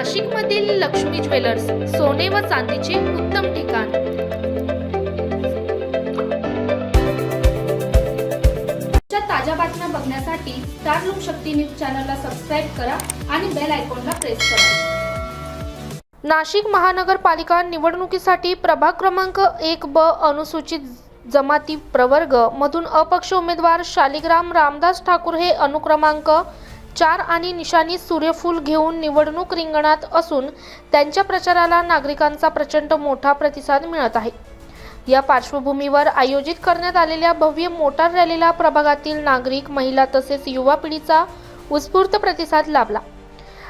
नाशिकमधील लक्ष्मी ज्वेलर्स, सोने व चांदीचे उत्तम ठिकाण। ताज्या बातम्या बघण्यासाठी स्टार लोकशक्ती न्यूज चॅनलला सबस्क्राइब करा आणि बेल आयकॉनला प्रेस करा। नाशिक महानगरपालिका निवडणुकीसाठी प्रभाग क्रमांक 1 ब अनुसूचित जमाती प्रवर्ग मधून अपक्ष उमेदवार शालिग्राम रामदास ठाकूर हे अनुक्रमांक 4 आणि निशाणी सूर्यफूल घेऊन निवडणूक रिंगणात असून त्यांच्या प्रचाराला नागरिकांचा प्रचंड मोठा प्रतिसाद मिळत आहे। या पार्श्वभूमीवर आयोजित करण्यात आलेल्या भव्य मोटार रॅलीला प्रभागातील नागरिक, महिला तसेच युवा पिढीचा उत्स्फूर्त प्रतिसाद लाभला।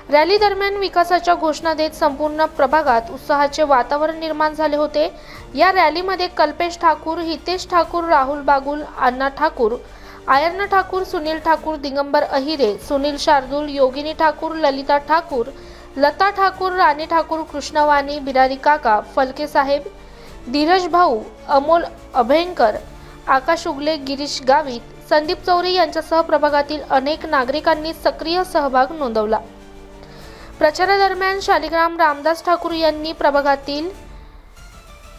रॅली दरम्यान विकासाच्या घोषणा देत संपूर्ण प्रभागात उत्साहाचे वातावरण निर्माण झाले होते। या रॅलीमध्ये कल्पेश ठाकूर, हितेश ठाकूर, राहुल बागुल, अण्णा ठाकूर, आयर्न ठाकूर, सुनील ठाकूर, दिगंबर अहिरे, सुनील शार्दूल, योगिनी ठाकूर, ललिता ठाकूर, लता ठाकूर, राणी ठाकूर, कृष्णवाणी, बिरारी काका, फलके साहेब, धीरज भाऊ, अमोल अभयंकर, आकाश उगले, गिरीश गावित, संदीप चौरे यांच्यासह प्रभागातील अनेक नागरिकांनी सक्रिय सहभाग नोंदवला। प्रचारादरम्यान शालिग्राम रामदास ठाकूर यांनी प्रभागातील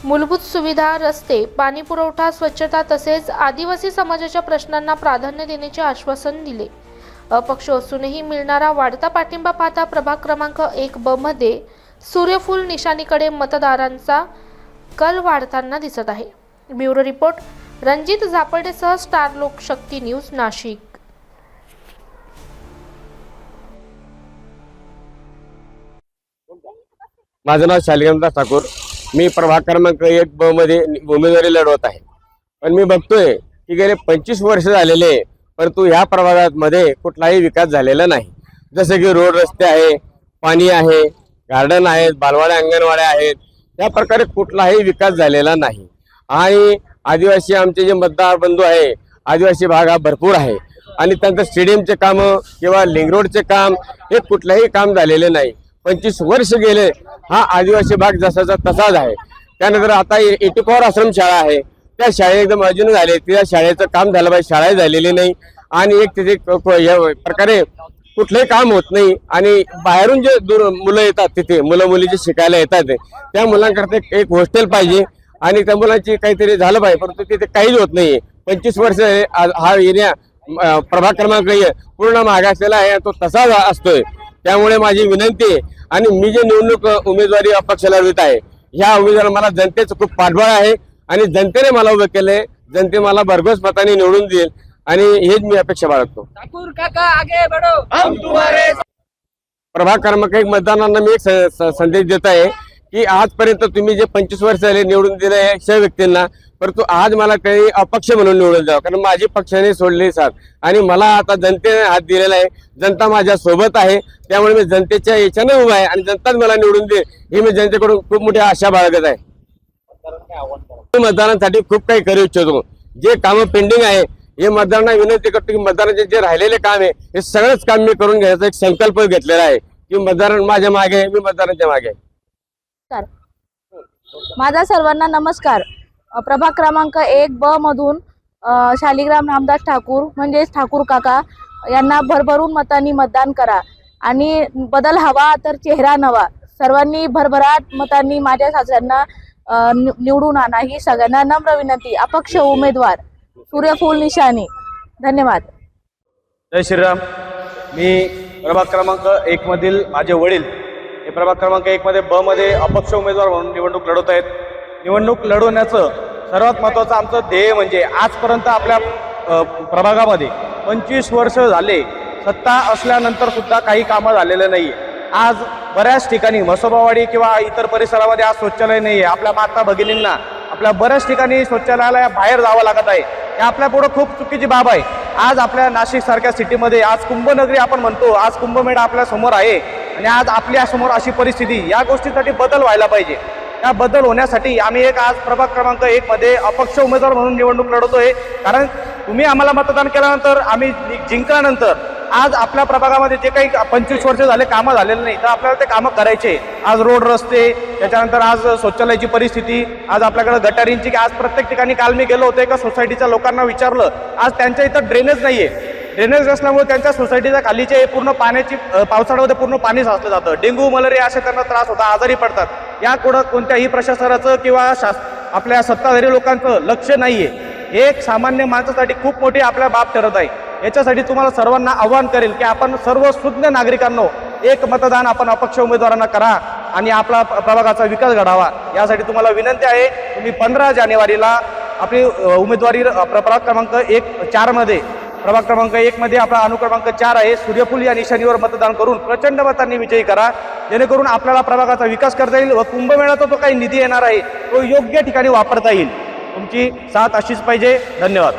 मूलभूत सुविधा, रस्ते, पाणी पुरवठा, स्वच्छता तसेच आदिवासी समाजाच्या प्रश्नांना प्राधान्य देण्याचे आश्वासन दिले। अपक्ष असूनही मिळणारा वाढता पाठिंबा पाहता प्रभाग क्रमांक 1 ब मध्ये सूर्यफूल निशाणीकडे मतदारांचा कल वाढताना दिसत आहे। ब्युरो रिपोर्ट रणजित झापर्डेसह स्टार लोकशक्ती न्यूज नाशिक। माझं नाव शालिग्राम ठाकूर, मी प्रभाग क्रमांक 1 ब मध्ये उमेदवारी लढवत आहे। पण मी बघतोय की गेले 25 वर्ष झालेले परंतु ह्या प्रभागामध्ये कुठलाही विकास झालेला नाही। जसे की रोड, रस्ते आहे, पाणी आहे, गार्डन आहेत, बालवाड्या, अंगणवाड्या आहेत, या प्रकारे कुठलाही विकास झालेला नाही। आणि आदिवासी आमचे जे मतदार बंधू आहे, आदिवासी भाग हा भरपूर आहे आणि त्यांचं स्टेडियमचे काम किंवा लिंक रोडचे काम हे कुठलंही काम झालेले नाही। 25 वर्ष गेले हा आदिवासी भाग जसाचा तसाच आहे। त्यानंतर आता 84 आश्रम शाळा आहे, त्या शाळेत एकदम अजून झाले, त्या शाळेचं काम झालं पाहिजे, शाळा झालेली नाही आणि एक तिथे प्रकारे कुठलंही काम होत नाही। आणि बाहेरून जे मुलं येतात तिथे मुलं मुली जे शिकायला येतात त्या मुलांकरता एक हॉस्टेल पाहिजे आणि त्या मुलांची काहीतरी झालं पाहिजे, परंतु तिथे काहीच होत नाहीये। 25 वर्ष हा एरिया प्रभाग क्रमांक पूर्ण मागासलेला आहे, तो तसाच असतोय। त्यामुळे माझी विनंती आहे आणि मी जे निवडणूक उमेदवारी अपक्ष लढवत आहे, ह्या उमेदवार मला जनतेचं खूप पाठबळ आहे आणि जनतेने मला उभं केलंय, जनते मला भरघोस मताने निवडून देईल आणि हेच मी अपेक्षा बाळगतो। ठाकूर काका आगे बढ़ो, हम तुम्हारे। प्रभाग क्रमांक 1 मतदारांना मी एक संदेश देत आहे की आजपर्यंत तुम्ही जे 25 वर्ष झाले निवडून दिले अशा व्यक्तींना, परंतु आज मला काही अपक्ष म्हणून निवडून द्यावं, कारण माझी पक्षाने सोडली साथ आणि मला आता जनतेने हात दिलेला आहे। जनता माझ्या सोबत आहे, त्यामुळे मी जनतेच्या याच्याने उभा आहे आणि जनताच मला निवडून दे ही मी जनतेकडून खूप मोठी आशा बाळगत आहे। मतदारांसाठी खूप काही करू इच्छितो। जे काम पेंडिंग आहे हे मतदारांना विनंती करतो की मतदारांचे जे राहिलेले काम आहे हे सगळंच काम मी करून घ्यायचा एक संकल्प घेतलेला आहे की मतदार माझ्या मागे आहे, मी मतदारांच्या मागे आहे। माझा सर्वांना नमस्कार। प्रभाग क्रमांक 1 ब मधून शालिग्राम रामदास ठाकूर म्हणजेच ठाकूर काका यांना भरभरून मतांनी मतदान करा आणि बदल हवा तर चेहरा नवा। सर्वांनी भरभराट मतांनी माझ्या सासऱ्यांना निवडून आणा ही सगळ्यांना नम्र विनंती। अपक्ष उमेदवार सूर्यफूल निशाणी। धन्यवाद। जय श्रीराम। मी प्रभाग क्रमांक 1 मधील माझे वडील हे प्रभाग क्रमांक 1 मध्ये ब मध्ये अपक्ष उमेदवार म्हणून निवडणूक लढवत आहेत। निवडणूक लढवण्याचं सर्वात महत्त्वाचं आमचं ध्येय म्हणजे आजपर्यंत आपल्या प्रभागामध्ये 25 वर्ष झाले सत्ता असल्यानंतर सुद्धा काही कामं झालेले नाही। आज बऱ्याच ठिकाणी म्हसोबावाडी किंवा इतर परिसरामध्ये आज शौचालय नाही आहे। आपल्या माता भगिनींना आपल्या बऱ्याच ठिकाणी शौचालयाला बाहेर जावं लागत आहे। हे आपल्या पुढे खूप चुकीची बाब आहे। आज आपल्या नाशिक सारख्या सिटीमध्ये आज कुंभनगरी आपण म्हणतो, आज कुंभमेळा आपल्या समोर आहे आणि आज आपल्या समोर अशी परिस्थिती, या गोष्टीसाठी बदल व्हायला पाहिजे। या बदल होण्यासाठी आम्ही एक आज प्रभाग क्रमांक 1 मध्ये अपक्ष उमेदवार म्हणून निवडणूक लढवतोय। कारण तुम्ही आम्हाला मतदान केल्यानंतर, आम्ही जिंकल्यानंतर आज आपल्या प्रभागामध्ये जे काही 25 वर्ष झाले कामं झालेले नाही, तर आपल्याला ते कामं करायचे। आज रोड, रस्ते, त्याच्यानंतर आज शौचालयाची परिस्थिती, आज आपल्याकडे गटारींची, आज प्रत्येक ठिकाणी काल मी गेलो होते एका सोसायटीच्या लोकांना विचारलं, आज त्यांच्या इथं ड्रेनेज नाहीये। ड्रेनेज असल्यामुळे त्यांच्या सोसायटीच्या खालीचे पूर्ण पाण्याची पावसाळ्यामध्ये पूर्ण पाणी साचलं जातं. डेंग्यू मलेरिया असे त्यांना त्रास होता, आजारी पडतात. याकडं कोणत्याही प्रशासनाचं किंवा आपल्या सत्ताधारी लोकांचं लक्ष नाहीये. एक सामान्य माणसासाठी खूप मोठी आपल्या बाब ठरत आहे. याच्यासाठी तुम्हाला सर्वांना आव्हान करेल की आपण सर्व सुज्ञ नागरिकांनो एक मतदान आपण अपक्ष उमेदवारांना करा आणि आपला प्रभागाचा विकास घडावा. यासाठी तुम्हाला विनंती आहे, तुम्ही 15 जानेवारीला आपली उमेदवारी प्रभाग क्रमांक 4 मध्ये प्रभाग क्रमांक 1 मध्ये आपला अनुक्रमांक 4 आहे सूर्यफूल या निशाणीवर मतदान करून प्रचंड मतांनी विजयी करा, जेणेकरून आपल्याला प्रभागाचा विकास करता येईल व कुंभमेळ्याचा जो काही निधी येणार आहे तो योग्य ठिकाणी वापरता येईल. तुमची साथ अशीच पाहिजे. धन्यवाद.